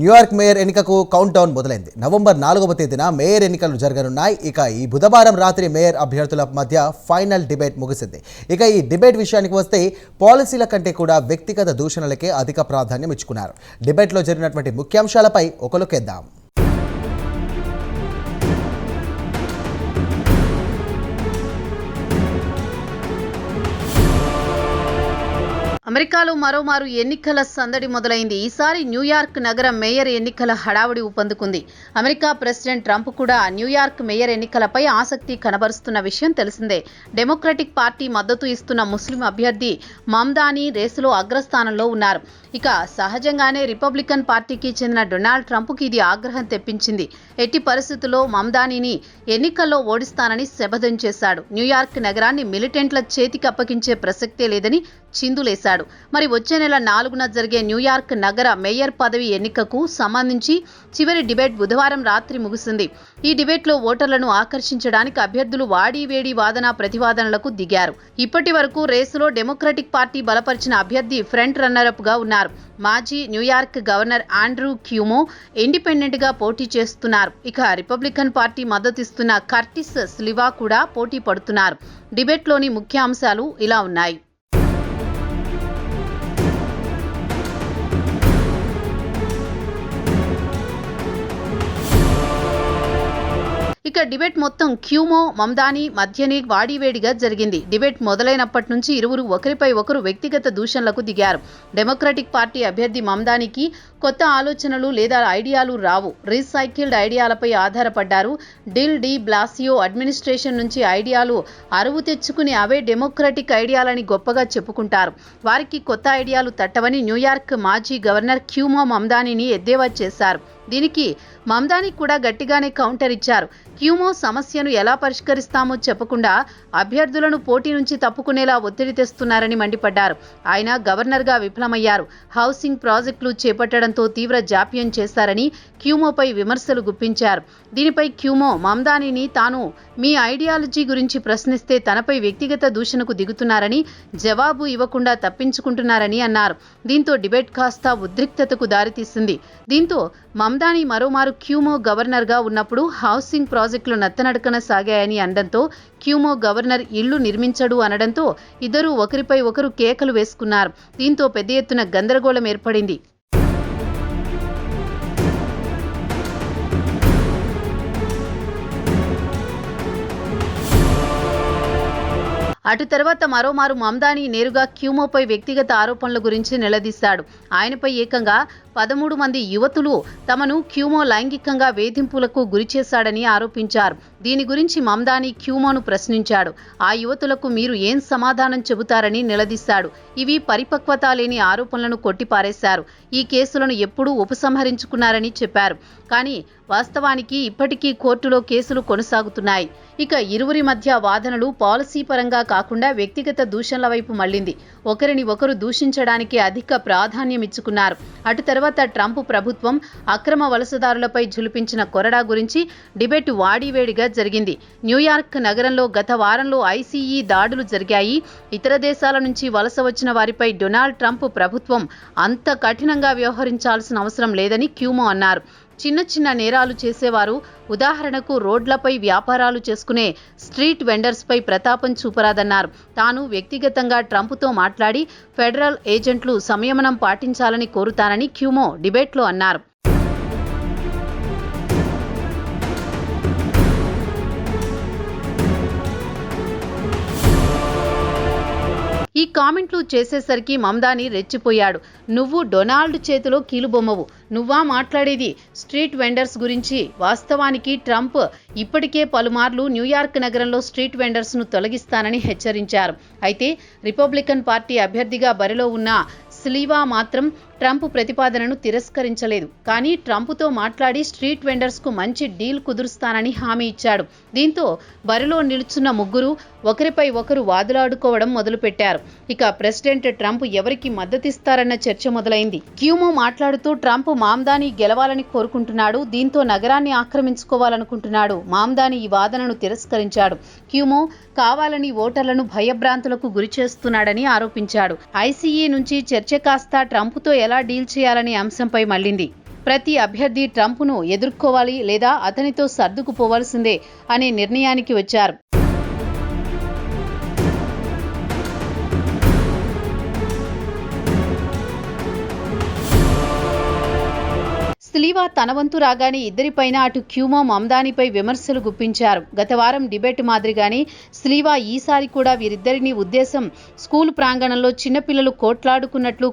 New York mayor ఎన్నికకు count down మొదలైంది. November 4వ తేదీన మేయర్ ఎన్నికలు జరగనున్నాయి. ఇక ఈ బుధవారం రాత్రి మేయర్ అభ్యర్థుల మధ్య ఫైనల్ డిబేట్ ముగిసింది. ఇక ఈ డిబేట్ విషయానికి వస్తే పాలసీల కంటే కూడా వ్యక్తిగత దూషణలకే అధిక ప్రాధాన్యం ఇచ్చుకున్నారు. డిబేట్లో జరిగినటువంటి ముఖ్యాంశాలపై ఒక లుక్ వేద్దాం. అమెరికాలో మరోమారు ఎన్నికల సందడి మొదలైంది. ఈసారి న్యూయార్క్ నగర మేయర్ ఎన్నికల హడావుడి ఊపందుకుంది. అమెరికా ప్రెసిడెంట్ ట్రంప్ కూడా న్యూయార్క్ మేయర్ ఎన్నికలపై ఆసక్తి కనబరుస్తున్న విషయం తెలిసిందే. డెమోక్రటిక్ పార్టీ మద్దతు ఇస్తున్న ముస్లిం అభ్యర్థి మమ్దానీ రేసులో అగ్రస్థానంలో ఉన్నారు. ఇక సహజంగానే రిపబ్లికన్ పార్టీకి చెందిన డొనాల్డ్ ట్రంప్కి ఇది ఆగ్రహం తెప్పించింది. ఎట్టి పరిస్థితుల్లో మమ్దానీని ఎన్నికల్లో ఓడిస్తానని శపథం చేశాడు. న్యూయార్క్ నగరాన్ని మిలిటెంట్ల చేతికి అప్పగించే ప్రసక్తే లేదని చిందులేశాడు. మరి వచ్చే నెల 4న జరిగే న్యూయార్క్ నగర మేయర్ పదవి ఎన్నికకు సంబంధించి చివరి డిబేట్ బుధవారం రాత్రి ముగిసింది. ఈ డిబేట్లో ఓటర్లను ఆకర్షించడానికి అభ్యర్థులు వాడీవేడి వాదన ప్రతివాదనలకు దిగారు. ఇప్పటి వరకు రేసులో డెమోక్రటిక్ పార్టీ బలపరిచిన అభ్యర్థి ఫ్రంట్ రన్నరప్ గా ఉన్నారు. మాజీ New York governor Andrew Cuomo independent గా పోటీ చేస్తున్నారు. ఇక రిపబ్లికన్ పార్టీ మద్దతిస్తున్న కర్టిస్ స్లివా కూడా పోటీ పడుతున్నారు. డిబేట్లోని ముఖ్య అంశాలు ఇలా ఉన్నాయి. ఇక డిబేట్ మొత్తం క్యూమో మమ్దానీ మధ్యనే వాడివేడిగా జరిగింది. డిబేట్ మొదలైనప్పటి నుంచి ఇరువురు ఒకరిపై ఒకరు వ్యక్తిగత దూషణలకు దిగారు. డెమోక్రటిక్ పార్టీ అభ్యర్థి మమ్దానీకి కొత్త ఆలోచనలు లేదా ఐడియాలు రావు. రీసైకిల్డ్ ఐడియాలపై ఆధారపడ్డారు. డి బ్లాసియో అడ్మినిస్ట్రేషన్ నుంచి ఐడియాలు అరువు తెచ్చుకుని అవే డెమోక్రటిక్ ఐడియాలని గొప్పగా చెప్పుకుంటారు. వారికి కొత్త ఐడియాలు తట్టవని న్యూయార్క్ మాజీ గవర్నర్ క్యూమో మమ్దానీని ఎద్దేవా చేశారు. దీనికి మమ్దానీ కూడా గట్టిగానే కౌంటర్ ఇచ్చారు. క్యూమో సమస్యను ఎలా పరిష్కరిస్తామో చెప్పకుండా అభ్యర్థులను పోటీ నుంచి తప్పుకునేలా ఒత్తిడి తెస్తున్నారని మండిపడ్డారు. ఆయన గవర్నర్గా విఫలమయ్యారు. హౌసింగ్ ప్రాజెక్టులు చేపట్టడంతో తీవ్ర జాప్యం చేశారని క్యూమోపై విమర్శలు గుప్పించారు. దీనిపై క్యూమో మమ్దానీని తాను మీ ఐడియాలజీ గురించి ప్రశ్నిస్తే తనపై వ్యక్తిగత దూషణకు దిగుతున్నారని, జవాబు ఇవ్వకుండా తప్పించుకుంటున్నారని అన్నారు. దీంతో డిబేట్ కాస్త ఉద్రిక్తతకు దారితీసింది. దీంతో మమ్దానీ మరోమారు క్యూమో గవర్నర్గా ఉన్నప్పుడు హౌసింగ్ ప్రాజెక్టులు నత్తనడకన సాగాయని అనడంతో క్యూమో గవర్నర్ ఇళ్లు నిర్మించడు అనడంతో ఇద్దరూ ఒకరిపై ఒకరు కేకలు వేసుకున్నారు. దీంతో పెద్ద ఎత్తున గందరగోళం ఏర్పడింది. అటు తర్వాత మరోమారు మమ్దానీ నేరుగా క్యూమోపై వ్యక్తిగత ఆరోపణల గురించి నిలదీశాడు. ఆయనపై ఏకంగా 13 మంది యువతులు తమను క్యూమో లైంగికంగా వేధింపులకు గురిచేశాడని ఆరోపించారు. దీని గురించి మమ్దానీ క్యూమోను ప్రశ్నించాడు. ఆ యువతులకు మీరు ఏం సమాధానం చెబుతారని నిలదీశాడు. ఇవి పరిపక్వత లేని ఆరోపణలను కొట్టిపారేశారు. ఈ కేసులను ఎప్పుడూ ఉపసంహరించుకున్నారని చెప్పారు. కానీ వాస్తవానికి ఇప్పటికీ కోర్టులో కేసులు కొనసాగుతున్నాయి. ఇక ఇరువురి మధ్య వాదనలు పాలసీ పరంగా కాకుండా వ్యక్తిగత దూషణల వైపు మళ్లింది. ఒకరిని ఒకరు దూషించడానికి అధిక ప్రాధాన్యం ఇచ్చుకున్నారు. అటు తర్వాత ట్రంప్ ప్రభుత్వం అక్రమ వలసదారులపై ఝులిపించిన కొరడా గురించి డిబేట్ వాడివేడిగా జరిగింది. న్యూయార్క్ నగరంలో గత వారంలో ఐసీఈ దాడులు జరిగాయి. ఇతర దేశాల నుంచి వలస వచ్చిన వారిపై డొనాల్డ్ ట్రంప్ ప్రభుత్వం అంత కఠినంగా వ్యవహరించాల్సిన అవసరం లేదని క్యూమో అన్నారు. చిన్న చిన్న నేరాలు చేసేవారు, ఉదాహరణకు రోడ్లపై వ్యాపారాలు చేసుకునే స్ట్రీట్ వెండర్స్పై ప్రతాపం చూపరాదన్నారు. తాను వ్యక్తిగతంగా ట్రంప్తో మాట్లాడి ఫెడరల్ ఏజెంట్లు సంయమనం పాటించాలని కోరుతానని క్యూమో డిబేట్లో అన్నారు. ఈ కామెంట్లు చేసేసరికి మమ్దానీ రెచ్చిపోయాడు. నువ్వు డొనాల్డ్ చేతిలో కీలుబొమ్మవు, నువ్వా మాట్లాడేది స్ట్రీట్ వెండర్స్ గురించి? వాస్తవానికి ట్రంప్ ఇప్పటికే పలుమార్లు న్యూయార్క్ నగరంలో స్ట్రీట్ వెండర్స్ను తొలగిస్తానని హెచ్చరించారు. అయితే రిపబ్లికన్ పార్టీ అభ్యర్థిగా బరిలో ఉన్న స్లీవా మాత్రం ట్రంప్ ప్రతిపాదనను తిరస్కరించలేదు. కానీ ట్రంప్తో మాట్లాడి స్ట్రీట్ వెండర్స్కు మంచి డీల్ కుదురుస్తానని హామీ ఇచ్చాడు. దీంతో బరిలో నిలుచున్న ముగ్గురు ఒకరిపై ఒకరు వాదులాడుకోవడం మొదలుపెట్టారు. ఇక ప్రెసిడెంట్ ట్రంప్ ఎవరికి మద్దతిస్తారన్న చర్చ మొదలైంది. క్యూమో మాట్లాడుతూ ట్రంప్ మమ్దానీ గెలవాలని కోరుకుంటున్నాడు. దీంతో నగరాన్ని ఆక్రమించుకోవాలనుకుంటున్నాడు. మమ్దానీ ఈ వాదనను తిరస్కరించాడు. క్యూమో కావాలని ఓటర్లను భయభ్రాంతులకు గురిచేస్తున్నాడని ఆరోపించాడు. ఐసీఈ నుంచి చర్చ కాస్త ట్రంప్తో ఎలా డీల్ చేయాలనే అంశంపై మళ్లింది. ప్రతి అభ్యర్థి ట్రంప్ను ఎదుర్కోవాలి లేదా అతనితో సర్దుకుపోవాల్సిందే అనే నిర్ణయానికి వచ్చారు. స్లీవా తన వంతు రాగానే ఇద్దరిపైన అటు క్యూమో మమ్దానిపై విమర్శలు గుప్పించారు. గత వారం డిబేట్ మాదిరిగానే స్లీవా ఈసారి కూడా వీరిద్దరిని ఉద్దేశం స్కూల్ ప్రాంగణంలో చిన్నపిల్లలు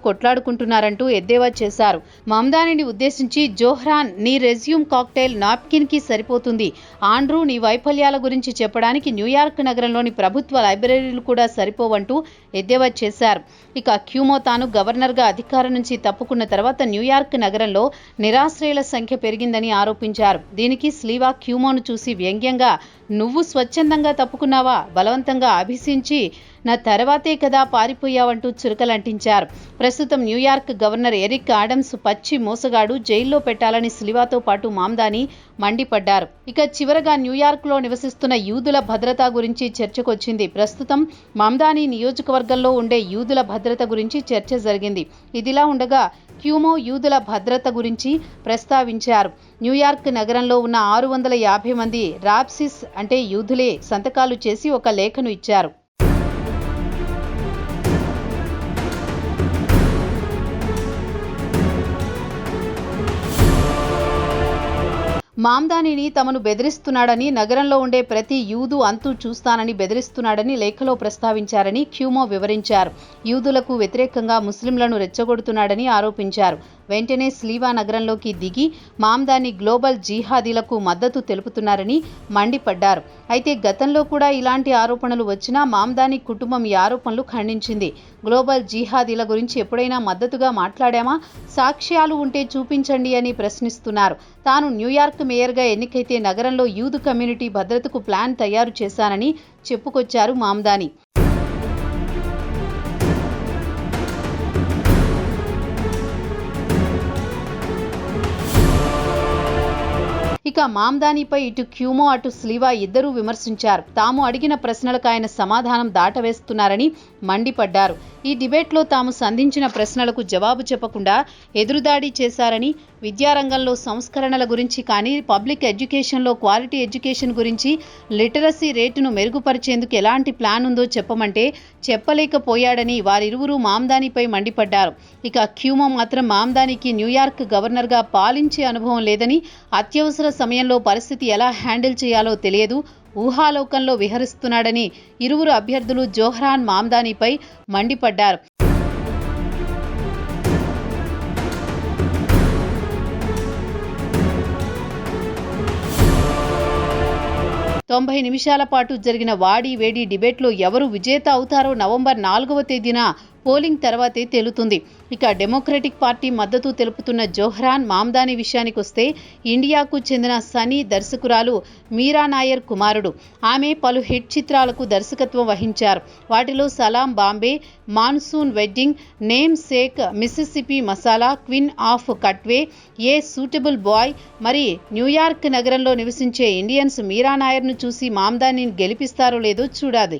కొట్లాడుకుంటున్నారంటూ ఎద్దేవా చేశారు. మమ్దానిని ఉద్దేశించి జోహ్రాన్, నీ రెజ్యూమ్ కాక్టైల్ నాప్కిన్ కి సరిపోతుంది. ఆండ్రూ, నీ వైఫల్యాల గురించి చెప్పడానికి న్యూయార్క్ నగరంలోని ప్రభుత్వ లైబ్రరీలు కూడా సరిపోవంటూ ఎద్దేవా చేశారు. ఇక క్యూమో తాను గవర్నర్గా అధికారం నుంచి తప్పుకున్న తర్వాత న్యూయార్క్ నగరంలో నిరాశ్రయుల సంఖ్య పెరిగిందని ఆరోపించారు. దీనికి స్లీవా క్యూమోను చూసి వ్యంగ్యంగా, నువ్వు స్వచ్ఛందంగా తప్పుకున్నావా, బలవంతంగా అభిసించి నా తర్వాతే కదా పారిపోయావంటూ చురకలంటించారు. ప్రస్తుతం న్యూయార్క్ గవర్నర్ ఎరిక్ ఆడమ్స్ పచ్చి మోసగాడు, జైల్లో పెట్టాలని స్లీవాతో పాటు మామ్దాని మండిపడ్డారు. ఇక చివరగా న్యూయార్క్లో నివసిస్తున్న యూదుల భద్రత గురించి చర్చకొచ్చింది. ప్రస్తుతం మామ్దాని నియోజకవర్గంలో ఉండే యూదుల భద్రత గురించి చర్చ జరిగింది. ఇదిలా ఉండగా క్యూమో యూదుల భద్రత గురించి ప్రస్తావించారు. న్యూయార్క్ నగరంలో ఉన్న 650 మంది రాప్సిస్ అంటే యూదులే సంతకాలు చేసి ఒక లేఖను ఇచ్చారు. మామ్దానిని తమను బెదిరిస్తున్నాడని, నగరంలో ఉండే ప్రతి యూదు అంతు చూస్తానని బెదిరిస్తున్నాడని లేఖలో ప్రస్తావించారని క్యూమో వివరించారు. యూదులకు వ్యతిరేకంగా ముస్లింలను రెచ్చగొడుతున్నాడని ఆరోపించారు. వెంటనే స్లీవా నగరంలోకి దిగి మామ్దాని గ్లోబల్ జిహాదీలకు మద్దతు తెలుపుతున్నారని మండిపడ్డారు. అయితే గతంలో కూడా ఇలాంటి ఆరోపణలు వచ్చినా మామ్దాని కుటుంబం ఈ ఆరోపణలు ఖండించింది. గ్లోబల్ జిహాదీల గురించి ఎప్పుడైనా మద్దతుగా మాట్లాడామా, సాక్ష్యాలు ఉంటే చూపించండి అని ప్రశ్నిస్తున్నారు. తాను న్యూయార్క్ మేయర్గా ఎన్నికైతే నగరంలో యూదు కమ్యూనిటీ భద్రతకు ప్లాన్ తయారు చేశానని చెప్పుకొచ్చారు మామ్దాని. ఇక మామ్దానిపై ఇటు క్యూమో అటు స్లీవా ఇద్దరూ విమర్శించారు. తాము అడిగిన ప్రశ్నలకు ఆయన సమాధానం దాటవేస్తున్నారని మండిపడ్డారు. ఈ డిబేట్లో తాము సంధించిన ప్రశ్నలకు జవాబు చెప్పకుండా ఎదురుదాడి చేశారని, విద్యారంగంలో సంస్కరణల గురించి కానీ, పబ్లిక్ ఎడ్యుకేషన్లో క్వాలిటీ ఎడ్యుకేషన్ గురించి, లిటరసీ రేటును మెరుగుపరిచేందుకు ఎలాంటి ప్లాన్ ఉందో చెప్పమంటే చెప్పలేకపోయాడని వారిరువురు మామ్దానిపై మండిపడ్డారు. ఇక క్యూమో మాత్రం మామ్దానికి న్యూయార్క్ గవర్నర్గా పాలించే అనుభవం లేదని, అత్యవసర సమయంలో పరిస్థితి ఎలా హ్యాండిల్ చేయాలో తెలియదు, ఊహాలోకంలో విహరిస్తున్నాడని ఇరువురు అభ్యర్థులు జోహ్రాన్, మామ్దానిపై మండిపడ్డారు. తొంభై నిమిషాల పాటు జరిగిన వాడి వేడి డిబేట్లో ఎవరు విజేత అవుతారో నవంబర్ 4వ తేదీన పోలింగ్ తర్వాతే తేలుతుంది. ఇక డెమోక్రటిక్ పార్టీ మద్దతు తెలుపుతున్న జోహ్రాన్, మామ్దాని విషయానికి వస్తే ఇండియాకు చెందిన సనీ దర్శకురాలు మీరా నాయర్ కుమారుడు. ఆమె పలు హిట్ చిత్రాలకు దర్శకత్వం వహించారు. వాటిలో Salaam Bombay, monsoon wedding, Namesake, Mississippi masala, queen of Katwe, a suitable boy. మరి న్యూయార్క్ నగరంలో నివసించే ఇండియన్స్ మీరా నాయర్ను చూసి మామ్దానిని గెలిపిస్తారో లేదో చూడాలి.